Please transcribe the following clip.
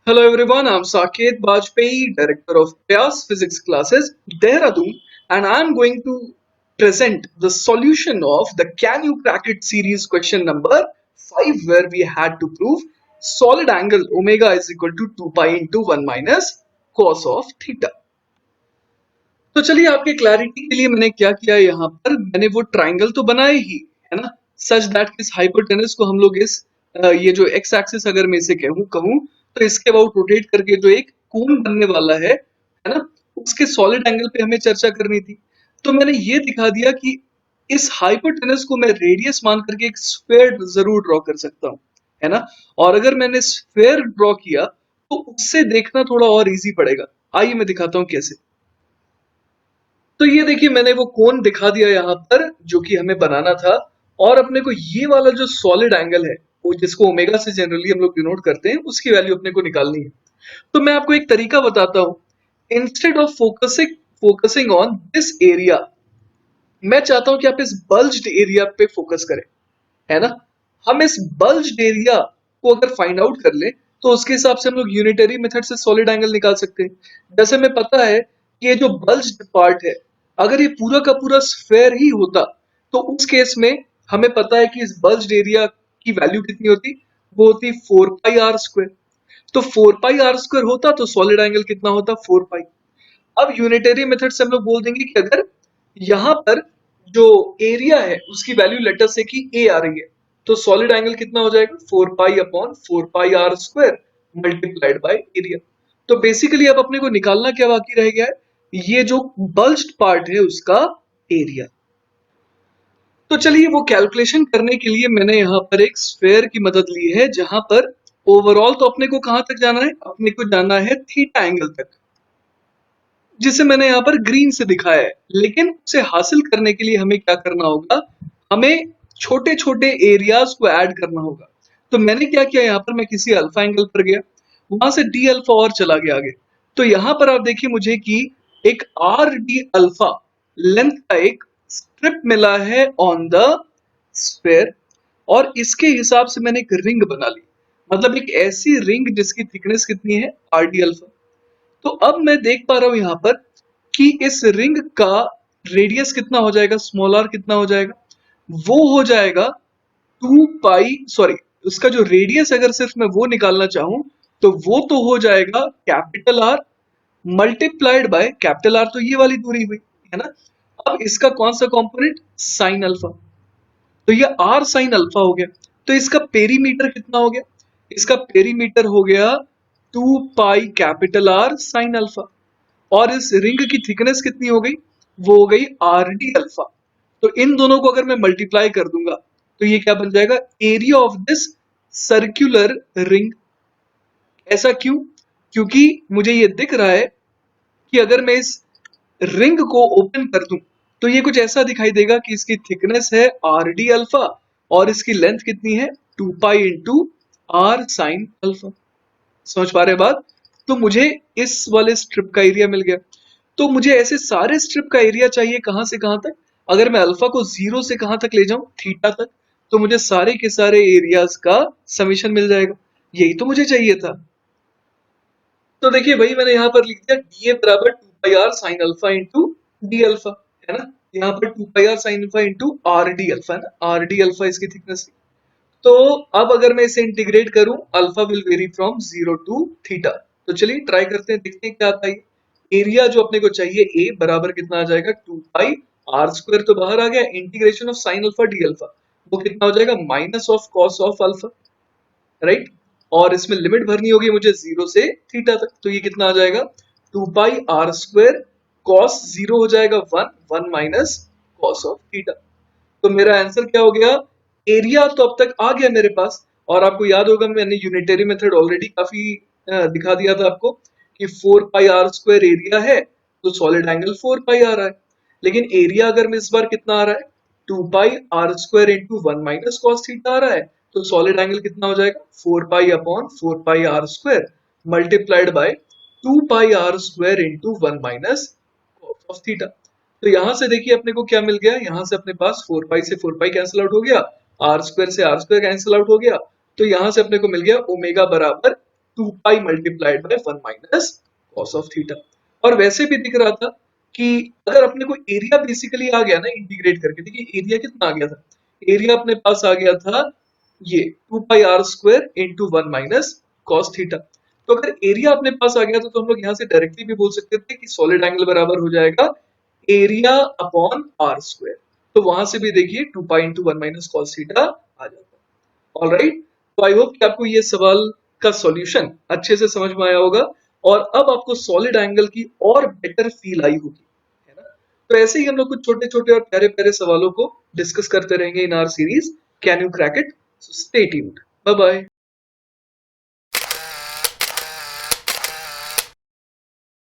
Hello everyone, I'm Saket Bajpayee, Director of Prayas Physics Classes, Dehradun, and I'm going to present the solution of the Can You Crack It series question number 5, where we had to prove solid angle omega is equal to 2 pi into 1 minus cos of theta. तो चलिए आपके clarity के लिए मैंने क्या किया यहाँ पर, मैंने वो ट्राइंगल तो बनाए ही है ना, सच दैट इस हाइपोटेनस को हम लोग इस ये जो एक्स एक्सिस अगर मैं इसे कहूँ तो इसके अबाउट रोटेट करके जो एक कोन बनने वाला है ना, उसके सॉलिड एंगल पे हमें चर्चा करनी थी। तो मैंने ये दिखा दिया कि इस हाइपोटेनस को मैं रेडियस मान करके एक स्फीयर जरूर ड्रॉ कर सकता हूँ, है ना। और अगर मैंने स्फीयर ड्रॉ किया तो उससे देखना थोड़ा और इजी पड़ेगा। आइए मैं दिखाता हूँ कैसे। तो ये देखिए मैंने वो कोन दिखा दिया यहाँ पर जो कि हमें बनाना था, और अपने को ये वाला जो सॉलिड एंगल है वो जिसको ओमेगा से जनरली हम लोग डिनोट करते हैं, उसकी वैल्यू अपने को निकालनी है। तो मैं आपको एक तरीका बताता हूँ। Instead of focusing on this area, मैं चाहता हूं कि आप इस बल्ज्ड एरिया पे फोकस करें, है ना। हम इस बल्ज्ड एरिया को अगर फाइंड आउट कर लें तो उसके हिसाब से हम लोग यूनिटरी मेथड से सॉलिड एंगल निकाल सकते हैं। जैसे हमें पता है कि ये जो बल्ज्ड पार्ट है, अगर ये पूरा का पूरा स्फेयर ही होता तो उस केस में हमें पता है कि इस बल्ज्ड एरिया की वैल्यू कितनी होती, वो होती 4 पाई आर स्क्वायर। तो 4 पाई आर स्क्वायर होता तो सॉलिड एंगल कितना होता, 4 पाई। अब यूनिटरी मेथड से हम लोग बोल देंगे कि अगर यहाँ पर जो एरिया है उसकी वैल्यू लेटर से कि ए आ रही है, तो सॉलिड एंगल कितना हो जाएगा, 4 pi upon 4 pi R square multiplied by area. तो बेसिकली अब अपने को निकालना क्या बाकी रह गया है, ये जो बल्ज्ड पार्ट है उसका एरिया। तो चलिए वो कैलकुलेशन करने के लिए मैंने यहाँ पर एक स्फेयर की मदद ली है, जहां पर ओवरऑल तो अपने को कहां तक जाना है, अपने को जाना है थीटा एंगल तक, जिसे मैंने यहाँ पर ग्रीन से दिखाया है। लेकिन उसे हासिल करने के लिए हमें क्या करना होगा, हमें छोटे छोटे एरियाज को ऐड करना होगा। तो मैंने क्या किया, यहाँ पर मैं किसी अल्फा एंगल पर गया, वहां से डी अल्फा और चला गया आगे। तो यहाँ पर आप देखिए मुझे कि एक आर डी अल्फा लेंथ का एक स्ट्रिप मिला है ऑन द स्फेयर, और इसके हिसाब से मैंने एक रिंग बना ली, मतलब एक ऐसी रिंग जिसकी थिकनेस कितनी है, आर डी अल्फा। तो अब मैं देख पा रहा हूं यहां पर कि इस रिंग का रेडियस कितना हो जाएगा, स्मॉल आर कितना हो जाएगा, वो हो जाएगा 2 पाई, सॉरी उसका जो रेडियस अगर सिर्फ मैं वो निकालना चाहूं तो वो तो हो जाएगा capital R multiplied by capital R, तो ये वाली दूरी हुई, है ना। अब इसका कौन सा कंपोनेंट, साइन अल्फा, तो ये आर साइन अल्फा हो गया। तो इसका पेरीमीटर कितना हो गया, इसका पेरीमीटर हो गया 2 pi capital R sine alpha, और इस रिंग की थिकनेस कितनी हो गई, वो हो गई आर डी अल्फा। तो इन दोनों को अगर मैं मल्टीप्लाई कर दूंगा तो ये क्या बन जाएगा, area of this circular ring. ऐसा क्यों, क्योंकि मुझे ये दिख रहा है कि अगर मैं इस रिंग को ओपन कर दूं तो ये कुछ ऐसा दिखाई देगा कि इसकी थिकनेस है आर डी अल्फा और इसकी लेंथ कितनी है, 2 pi into R sine alpha. समझ पा रहे बात। तो मुझे इस वाले स्ट्रिप का एरिया मिल गया। तो मुझे ऐसे सारे स्ट्रिप का एरिया चाहिए कहां से कहां तक, अगर मैं अल्फा को 0 से कहां तक ले जाऊं, थीटा तक, तो मुझे सारे के सारे एरियाज का समीशन मिल जाएगा। यही तो मुझे चाहिए था। तो देखिए वही मैंने यहाँ पर लिख दिया, डी ए बराबर 2 pi R sine alpha into D alpha, है ना। यहाँ पर 2 pi R sine alpha into R D alpha, है ना, आर डी अल्फा इसकी थिकनेस। तो अब अगर मैं इसे इंटीग्रेट करूं, alpha will vary from 0 to theta. तो चलिए ट्राई करते हैं, देखते हैं क्या आता है। एरिया जो अपने को चाहिए ए बराबर कितना आ जाएगा, 2 पाई आर स्क्वायर तो बाहर आ गया, integration of sine alpha D alpha, वो कितना हो जाएगा, minus of cos of alpha, right. और इसमें लिमिट भरनी होगी मुझे 0 से थीटा तक, तो ये कितना आ जाएगा, 2 पाई आर स्क्वायर कॉस 0 हो जाएगा 1, 1 माइनस कॉस ऑफ थीटा। तो मेरा आंसर क्या हो गया, एरिया तो अब तक आ गया मेरे पास। और आपको याद होगा मैंने यूनिटरी मेथड ऑलरेडी काफी दिखा दिया था आपको कि 4 पाई आर स्क्वायर एरिया है, तो सॉलिड एंगल 4 पाई आ रहा है। लेकिन एरिया अगर मैं इस बार कितना आ रहा है, 2 pi R square into 1 minus cos theta आ रहा है, तो सॉलिड एंगल कितना हो जाएगा, 4 pi upon 4 pi R square multiplied by 2 pi R square into 1 minus cos of theta. तो यहां से देखिए अपने को क्या मिल गया, यहां से अपने पास 4 पाई से 4 पाई कैंसिल आउट हो गया, आर स्क्वायर से आर स्क्वायर कैंसिल आउट हो गया। तो यहां से अपने को मिल गया ओमेगा बराबर 2 pi multiplied by 1 minus cos of theta. और वैसे भी दिख रहा था कि अगर अपने को एरिया बेसिकली आ गया ना इंटीग्रेट करके, देखिए एरिया कितना आ गया था, एरिया अपने पास आ गया था ये 2 pi R square into 1 minus cos theta. तो अगर एरिया अपने पास आ गया तो हम लोग यहाँ से डायरेक्टली भी बोल सकते थे कि सॉलिड एंगल बराबर हो जाएगा एरिया अपॉन आर स्क्वायर। तो वहां से भी देखिए 2 pi into 1 minus cos theta आ जाता है। ऑलराइट, तो आई होप कि आपको ये सवाल का सॉल्यूशन अच्छे से समझ में आया होगा और अब आपको सॉलिड एंगल की और बेटर फील आई होगी, है ना। तो ऐसे ही हम लोग कुछ छोटे छोटे और प्यारे प्यारे सवालों को डिस्कस करते रहेंगे in our series can you crack it. Stay tuned, bye bye.